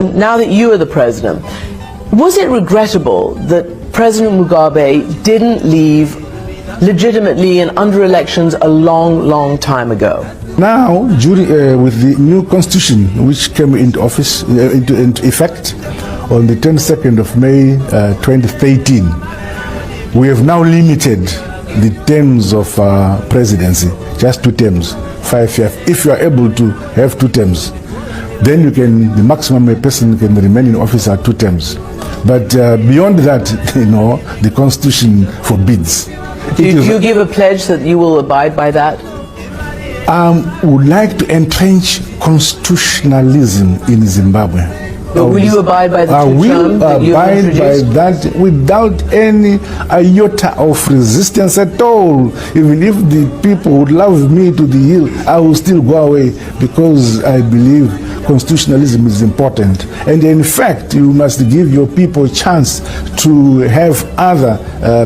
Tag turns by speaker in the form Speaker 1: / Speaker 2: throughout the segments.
Speaker 1: Now that you are the president, was it regrettable that President Mugabe didn't leave legitimately and under elections a long time ago?
Speaker 2: Now, with the new constitution which came into office, into effect on the 22nd of May 2013, we have now limited the terms of presidency, just 2 terms, 5 years. If you are able to have 2 terms, then the maximum a person can remain in office are 2 terms. But beyond that, the constitution forbids.
Speaker 1: Do you give a pledge that you will abide by that?
Speaker 2: Would like to entrench constitutionalism in Zimbabwe.
Speaker 1: But will you abide by the 2 terms?
Speaker 2: I will
Speaker 1: that you have
Speaker 2: abide by that without any iota of resistance at all. Even if the people would love me to the hill, I will still go away because I believe constitutionalism is important. And in fact, you must give your people a chance to have other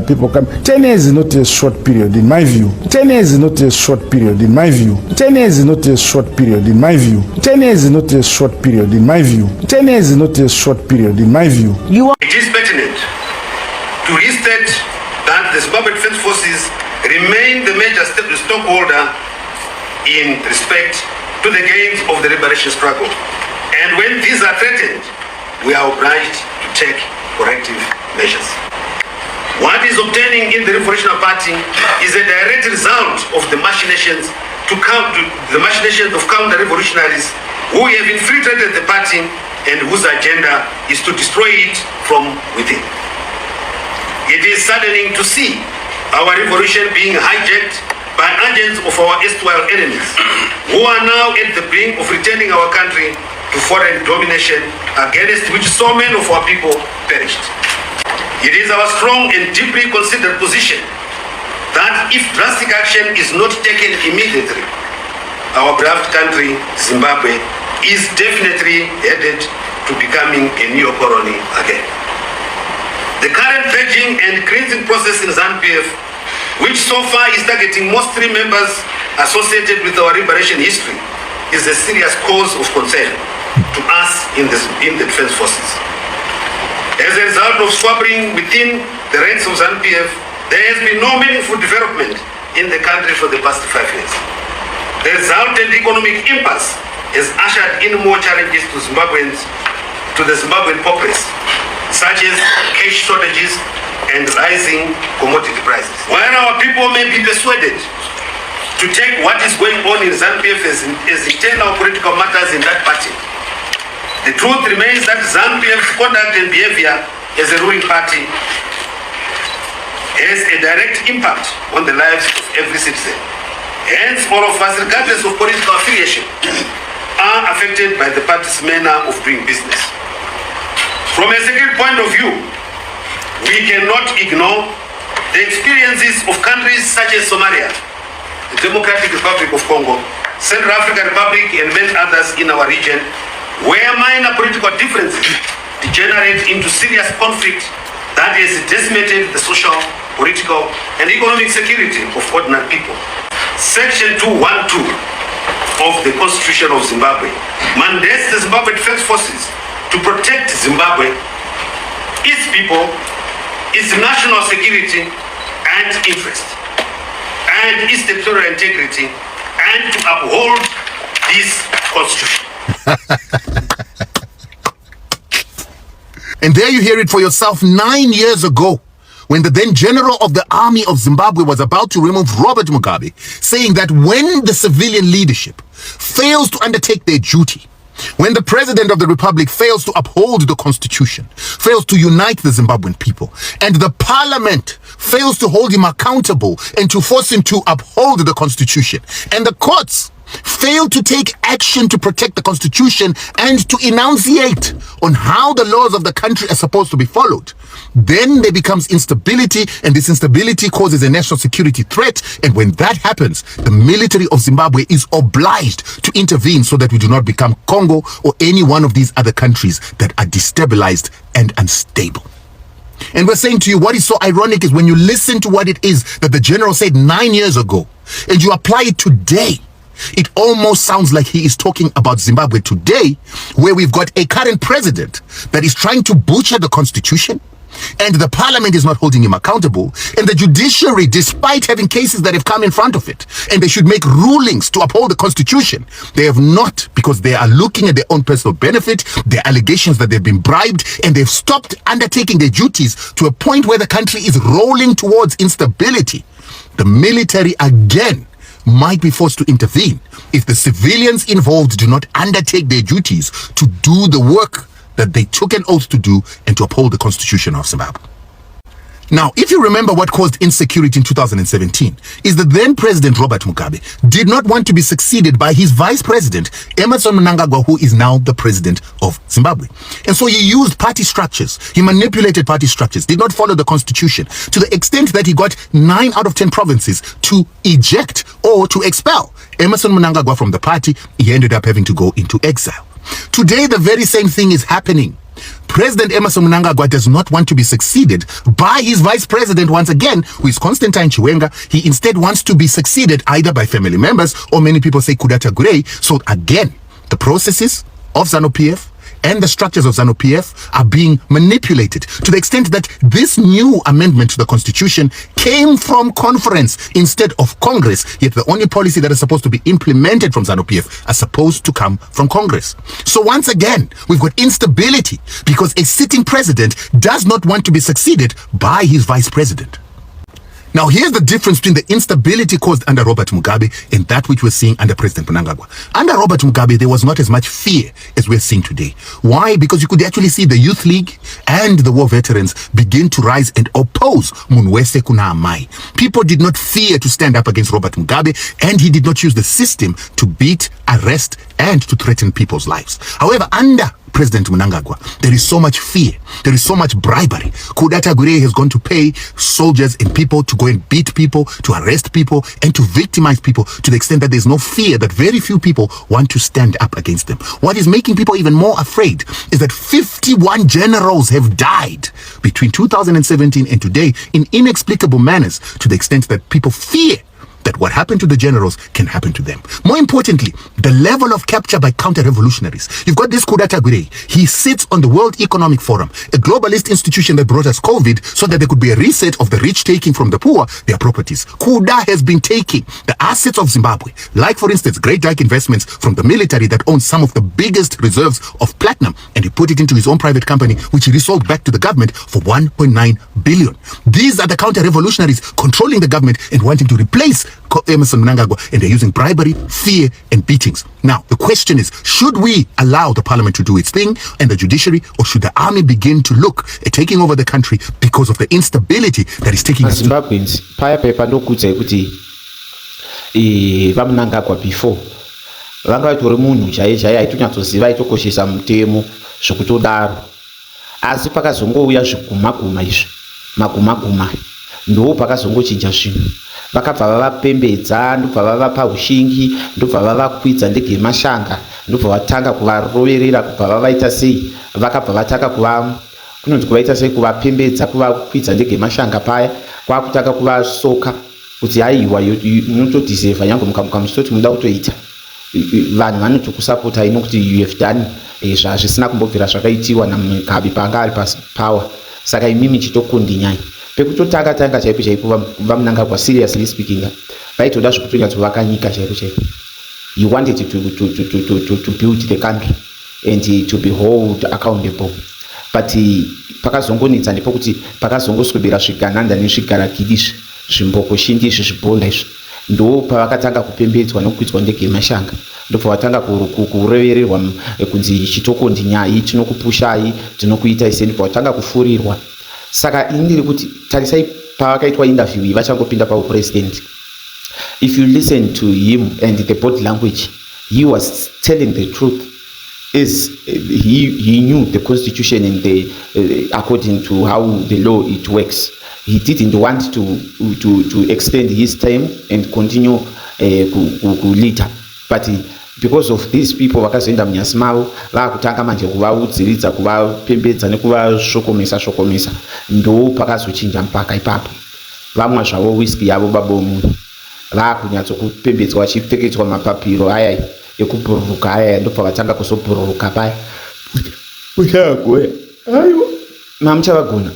Speaker 2: people come. 10 years is not a short period, in my view. 10 years is not a short period, in my view. 10 years is not a short period, in my view. 10 years is not a short period, in my view. 10 years is not a short period, in my view.
Speaker 3: It is pertinent to restate that the Zimbabwe Defense Forces remain the major stockholder in respect to the gains of the liberation struggle. And when these are threatened, we are obliged to take corrective measures. What is obtaining in the Revolutionary Party is a direct result of the machinations of counter-revolutionaries who have infiltrated the party and whose agenda is to destroy it from within. It is saddening to see our revolution being hijacked by agents of our erstwhile enemies, who are now at the brink of returning our country to foreign domination, against which so many of our people perished. It is our strong and deeply considered position that if drastic action is not taken immediately, our beloved country, Zimbabwe, is definitely headed to becoming a neo-colony again. The current purging and cleansing process in ZANU-PF, which so far is targeting mostly members associated with our liberation history, is a serious cause of concern to us in the defense forces. As a result of squabbling within the ranks of ZANU-PF, there has been no meaningful development in the country for the past 5 years. The resultant economic impasse has ushered in more challenges to the Zimbabwean populace, such as cash shortages and rising commodity prices. While our people may be persuaded to take what is going on in ZANU-PF as internal political matters in that party, the truth remains that ZANU-PF's conduct and behavior as a ruling party has a direct impact on the lives of every citizen. Hence, all of us, regardless of political affiliation, are affected by the party's manner of doing business. From a security point of view, we cannot ignore the experiences of countries such as Somalia, the Democratic Republic of Congo, Central African Republic, and many others in our region, where minor political differences degenerate into serious conflict that has decimated the social, political, and economic security of ordinary people. Section 212 of the Constitution of Zimbabwe mandates the Zimbabwe Defense Forces to protect Zimbabwe, its people, its national security and interest, and its territorial integrity, and to uphold this Constitution.
Speaker 4: And there you hear it for yourself 9 years ago, when the then general of the army of Zimbabwe was about to remove Robert Mugabe, saying that when the civilian leadership fails to undertake their duty, when the president of the republic fails to uphold the constitution, fails to unite the Zimbabwean people, and the parliament fails to hold him accountable and to force him to uphold the constitution, and the courts fail to take action to protect the constitution and to enunciate on how the laws of the country are supposed to be followed, then there becomes instability, and this instability causes a national security threat. And when that happens, the military of Zimbabwe is obliged to intervene so that we do not become Congo or any one of these other countries that are destabilized and unstable. And we're saying to you, what is so ironic is when you listen to what it is that the general said 9 years ago and you apply it today, It almost sounds like he is talking about Zimbabwe today, where we've got a current president that is trying to butcher the constitution, and the parliament is not holding him accountable, and the judiciary, despite having cases that have come in front of it, and they should make rulings to uphold the constitution, they have not, because they are looking at their own personal benefit, their allegations that they've been bribed, and they've stopped undertaking their duties to a point where the country is rolling towards instability. The military again might be forced to intervene if the civilians involved do not undertake their duties to do the work that they took an oath to do and to uphold the constitution of Zimbabwe. Now, if you remember what caused insecurity in 2017, is that then President Robert Mugabe did not want to be succeeded by his vice president, Emmerson Mnangagwa, who is now the president of Zimbabwe. And so he used party structures, he manipulated party structures, did not follow the constitution, to the extent that he got 9 out of 10 provinces to eject or to expel Emmerson Mnangagwa from the party. He ended up having to go into exile. Today, the very same thing is happening. President Emmerson Mnangagwa does not want to be succeeded by his vice president once again, who is Constantine Chiwenga. He instead wants to be succeeded either by family members, or many people say Kudata Gurei. So again, the processes of ZANU-PF and the structures of ZANU-PF are being manipulated to the extent that this new amendment to the constitution came from conference instead of Congress, yet the only policy that is supposed to be implemented from ZANU-PF are supposed to come from Congress. So once again, we've got instability because a sitting president does not want to be succeeded by his vice president. Now, here's the difference between the instability caused under Robert Mugabe and that which we're seeing under President Mnangagwa. Under Robert Mugabe, there was not as much fear as we're seeing today. Why? Because you could actually see the Youth League and the war veterans begin to rise and oppose Munwese Kuna Amai. People did not fear to stand up against Robert Mugabe, and he did not use the system to beat, arrest, and to threaten people's lives. However, under President Mnangagwa, there is so much fear, there is so much bribery. Kudata Gurei has gone to pay soldiers and people to go and beat people, to arrest people, and to victimize people to the extent that there's no fear, that very few people want to stand up against them. What is making people even more afraid is that 51 generals have died between 2017 and today in inexplicable manners, to the extent that people fear that what happened to the generals can happen to them. More importantly, the level of capture by counter-revolutionaries. You've got this Kudata Gurei. He sits on the World Economic Forum, a globalist institution that brought us COVID so that there could be a reset of the rich taking from the poor their properties. Kuda has been taking the assets of Zimbabwe, like for instance, Great Dyke Investments from the military that owns some of the biggest reserves of platinum, and he put it into his own private company, which he resold back to the government for 1.9 billion. These are the counter-revolutionaries controlling the government and wanting to replace Emmerson Mnangagwa, and they're using bribery, fear, and beatings. Now, the question is, should we allow the parliament to do its thing and the judiciary, or should the army begin to look at taking over the country because of the instability that is taking us?
Speaker 5: Zimbabweans, paya pepa ndokudza kuti vaMnangagwa before vanga tori munhu chaiye aitonyatsosiva aitokoshesa mutemo zvokutodaro, asi pakazongouya zvigumaguma izvi magumaguma ndo pakazongochinja zvinhu. Vakabva vavapembedza, ndobva vavapa ushingi, ndobva vavakwidza ndege mashanga, ndobva vatanga kuvaroverera, kubva vavaita sei, vakabva vatanga kunonzi kuvaita sei, kuvapembedza, kuvakwidza ndege mashanga paya, kwakutanga kuvasoka kuti haiwa munotodhisevha nyange mukamuka muchitoti muda kutoita, vanhu vanotokusapotai nokuti you have done zvisina kumbobvira zvakaitiwa naMugabe paanga ari papower. Saka imimi chitokondinyai pekutotanga tanga chaipo chaipo vaMnangagwa, seriously speaking, vaitoda zvekutonyatso nyika chaipo chaipo. He wanted to build the country and to be held accountable, but pakazongonetsa ndipo kuti pakazongoswebera zvigananda nezvigaragidi zvimbokoshindi izvi zvibhonda izvi, ndo pavakatanga kupembedzwa nokukwidzwa ndege mashanga, ndo pavatanga kurevererwa kunzi chitoko ndinyai, tinokupushai, tinokuitai sei, ndo pavatanga kufurirwa. Saka indiri kuti tarisai pavakaitwa interview vachangopinda paupresident, if you listen to him and the body language, he was telling the truth. Is he knew the constitution and the according to how the law it works. He didn't want to extend his time and continue later, but because of these people vakazoenda munyasi mavo vakutanga manje kuvaudziridza, kuvapembedza nekuvashokomesa ndo pakazochinja mpaka ipapo. Vamwa zvavo whisky yavo babomunhu vakunyatsokupembedzwa vachipfekedzwa mapapiro aya ekubhururuka aya ndobva vatanga kuzobhururuka paya uchagoya aiwa mamuchavagona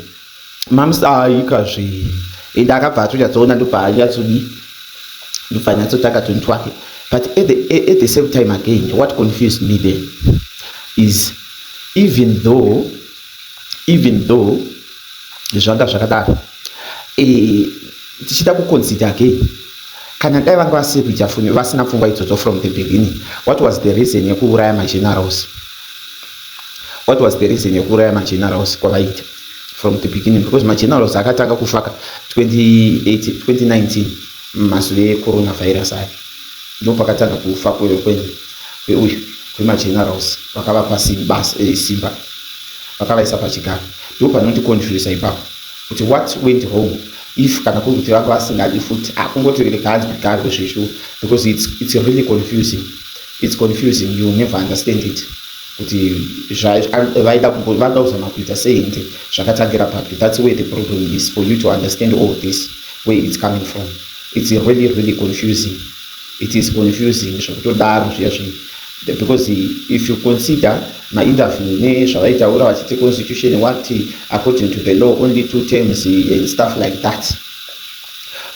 Speaker 5: mamusaikazve ende akabva atonyatsoona ndobva ndobva nyatsotanga tontu wake. But at the same time again, what confused me then is even though zvanga zvakadaro tichida kuconsider again, kana dai vanga vasina pfungwa idzodzo from the beginning, what was the reason yekuuraya magenerals? What was the reason yekuuraya magenerals kwavaita from the beginning? Because magenerals akatanga kufaka 2019 mazuve coronavirus aya ndo pakatanga kufa kwemagenerals vakavapa simba vakavaisa pachigaro. Ndo panoticonfuse ipapo kuti what went wrong if kana kuri kuti vanga vasingadi futi akungotireka hanzvikaro zvezvo, because it's really confusing. It's confusing, you never understand it kuti vaida kuzama kuita sei ende zvakatangira papi. That's where the problem is, for you to understand all this, where it's coming from. It's really confusing. It is confusing zvakutodaro zviya because if you consider interview nezvavaitaura vachiti constitution what according to the law only 2 terms and stuff like that,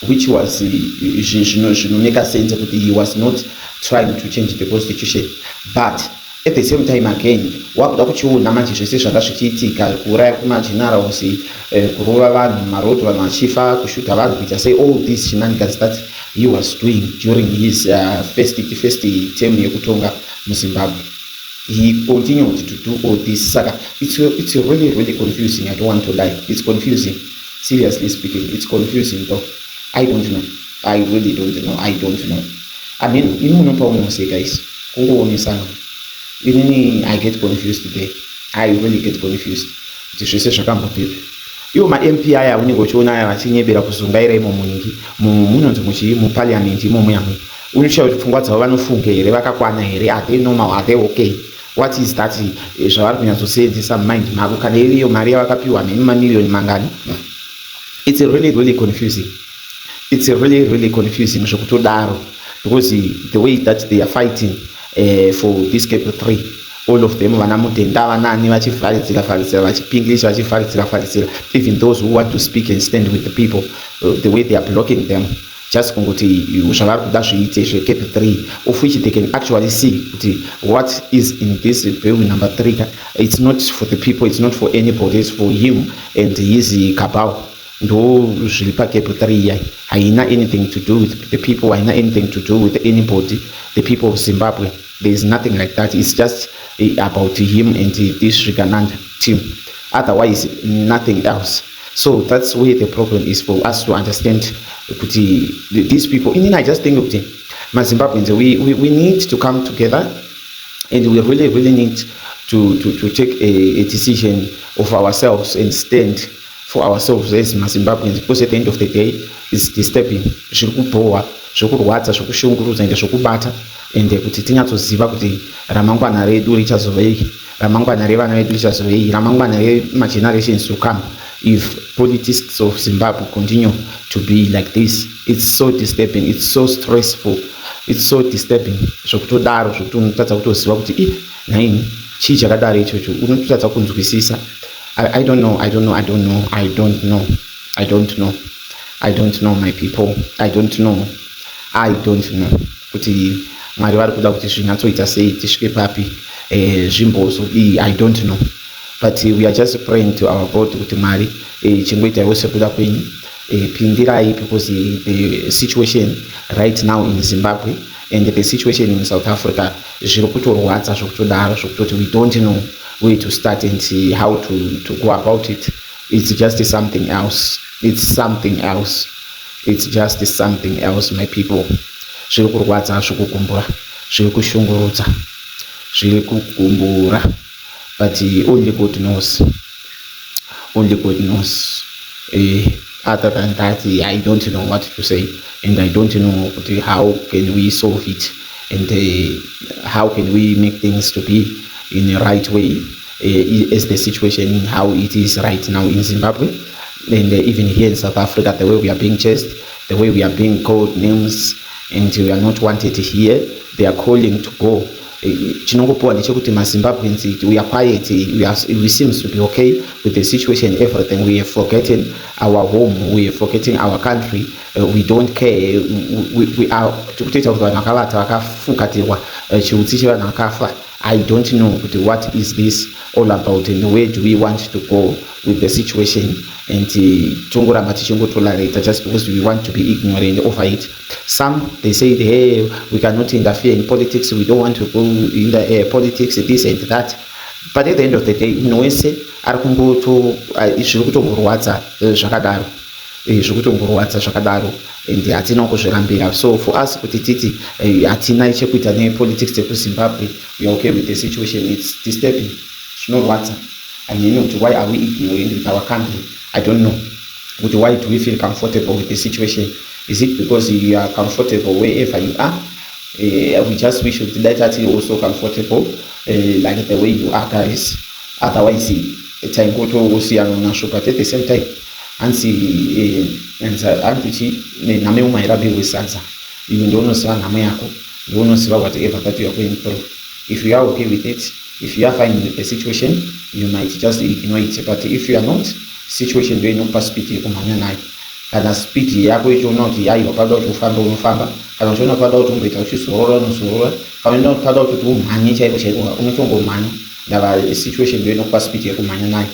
Speaker 5: which was zvinomeka sense kuti he was not trying to change the constitution. But at the same time again, wakuda kuchiona manje zvese zvanga zvichiitika, kuuraya kwemagenerals, kurova vanhu maroto, vanhu vachifa, kushuta vanhu, kuita sei all these shenanigans that he was doing during his first term yekutonga muZimbabwe. He continued to do all this. Saka it's really confusing. I don't want to lie. It's confusing. Seriously speaking, it's confusing though. I don't know. I really don't know. I don't know. I mean, you know what I'm saying, guys. I get confused today. I really get confused. Iwo ma-MP aya unengochiona aya vachinyebera kuzungaira imo munyingi munonzi muparliament imo muyamwe, unochaya kuti pfungwa dzavo vanofunga here, vakakwana here, are they normal, are they okay? What is that zvavari kunyatsosenzesa mumind mavo, kana iriyo mari yavakapiwa nemamiliyoni mangani? It's really confusing. It's really confusing zvekutodaro, because the way that they are fighting for this Capital 3, all of them vanamutenda vanani vachivharidzira vachipinglish vachivharidzira, even those who want to speak and stand with the people, the way they are blocking them, just kungoti zvavari kuda zviite zveCapital 3, of which they can actually see kuti what is in this bill number 3, it's not for the people, it's not for anybody, it's for him and his cabal. Ndo zviri paCapital 3 yai haina anything to do with the people, haina anything to do with anybody, the people of Zimbabwe. There is nothing like that. It's just about him and this Rigananda team. Otherwise, nothing else. So that's where the problem is, for us to understand these people. And then I just think of Zimbabweans, we need to come together, and we really need to take a decision of ourselves and stand for ourselves as Zimbabweans, because at the end of the day, it's disturbing. Zvirikubowa, zvokurwadza, zvokushungurudza ende zvokubata, ende kuti tinyatsoziva kuti ramangwana redu richazovei, ramangwana revana vedu richazovei, ramangwana remagenerations to come, if politics of Zimbabwe continue to be like this. It's so disturbing, it's so stressful, it's so disturbing. Zvokutodaro zvokuti unotadza kutoziva kuti naini chii chakadaro ichocho, unotadza kunzwisisa. I don't know, my people. I don't know. Kuti Mwari vari kuda kuti zvinyatsoita sei, tisvike papi, zvimbozodii, I don't know. But we are just praying to our God kuti Mwari chingoitaiwo sekuda kwenyu, pindirai, because the situation right now in Zimbabwe and the situation in South Africa zviri kutorwadza zvokutodaro zvokutoti we don't know where to start and see how to go about it. It's just something else. It's something else. It's just something else, my people. Zviri kurwadza, zviri kukumbura, zviri kushungurudza, zviri kukumbura. But only God knows. Only God knows. Other than that, I don't know what to say, and I don't know how can we solve it, and how can we make things to be in the right way, as the situation how it is right now in Zimbabwe, and even here in South Africa, the way we are being chased, the way we are being called names and we are not wanted here, they are calling to go. Chinongopoa ndechekuti maZimbabweans we are quiet, we seems to be okay with the situation, everything. We have forgotten our home, we are forgetting our country, we don't care. We are tikuteta kuti vanhu vakavata vakafukatirwa chiutsi chevanhu vakafa. I don't know what is this all about and where do we want to go with the situation, and tongoramba tichingotolerate just because we want to be ignorant over it. Some they say, hey, we cannot interfere in politics, we don't want to go in the politics, this and that, but at the end of the day inowese ari kungoto zviri kutongorwadza zvakadaro and hatina kuzvirambira. So for us kuti titi hatina chekuita nepolitics ekuZimbabwe, we are okay with the situation, it's disturbing, zvinorwadza. I mean, why are we ignoring with our country? I don't know. Why do we feel comfortable with the situation? Is it because you are comfortable wherever you are? We just wish that you also comfortable like the way you are, guys. Otherwise, time go to see but at the same time, and see name my rabbi with Sansa. You don't know Namayako, you don't know whatever that you are going through. If you are okay with it, if you are fine with the situation, you might just ignore it. But if you are not, situation doing no speed kumanya nayo. Kana speed yako ichiona kuti yayo pada kuti ufamba unofamba, kana uchiona pada kuti umboita uchizorora unozorora, kana uchiona pada kuti umhanye chaipo chaipo unochongomhanya. Ndava situation doing no speed yekumhanya nayo.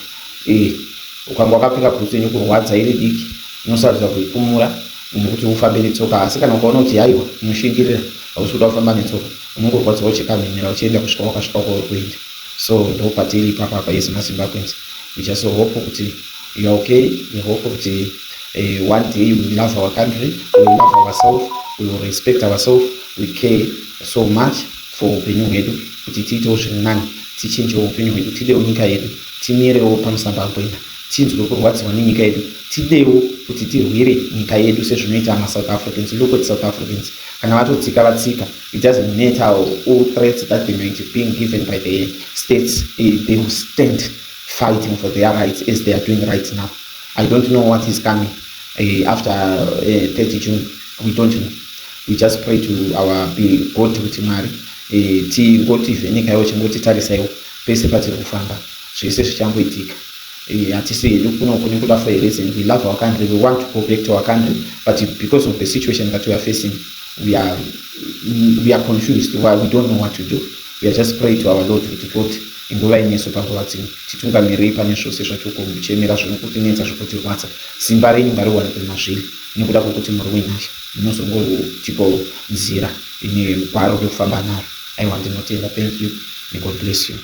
Speaker 5: Ukanga wakapfeka bhutsu inokurwadza iri diki, unosarudza kuipumura nokuti ufambe netsoka. Asi kana ukaona kuti yayo unoshingirira hausi kuda kufamba netsoka, unongorwadzawo chikamhemera uchienda kusvika wakasvika kwauri kuenda. So ndo patiri papa yes maZimbabweans. We just hope that you are okay. We hope that one day we will love our country, we will love ourselves, we will respect ourselves, we care so much for upenyu hwedu kuti tiitewo zviri nani, tichinjewo upenyu hwedu, tidewo nyika yedu, timirewo pamusamba kwenda, tinzwe kurwadziwa nenyika yedu, tidewo kuti tirwire nyika yedu sezvinoita maSouth Africans. Look at South Africans. Kana vatotsika vatsika, it doesn't matter all threats that they might be given by the states, they will stand fighting for their rights as they are doing right now. I don't know what is coming after 30 June. We don't know. We just pray to our God kuti Mwari tingotivhenekawo chingotitarisa pese patiri kufamba zvese zvichangoitika. Hatisi hedu kunoku nekuda for a reason. We love our country, we want to go back to our country, but because of the situation that we are facing, we are confused. Why we don't know what to do. We are just praying to our Lord kuti God inguva ineso panguva dzino titungamirei pane zvose zvatinokuchemera zvinokutinetsa zvokutirwadza. Simba renyu ngariwanikwe mazviri nekuda kwokuti muri wenhasha munozongotipawo nzira ine gwaro rekufamba naro. Aiwa ndinotenda. Thank you. May God bless you.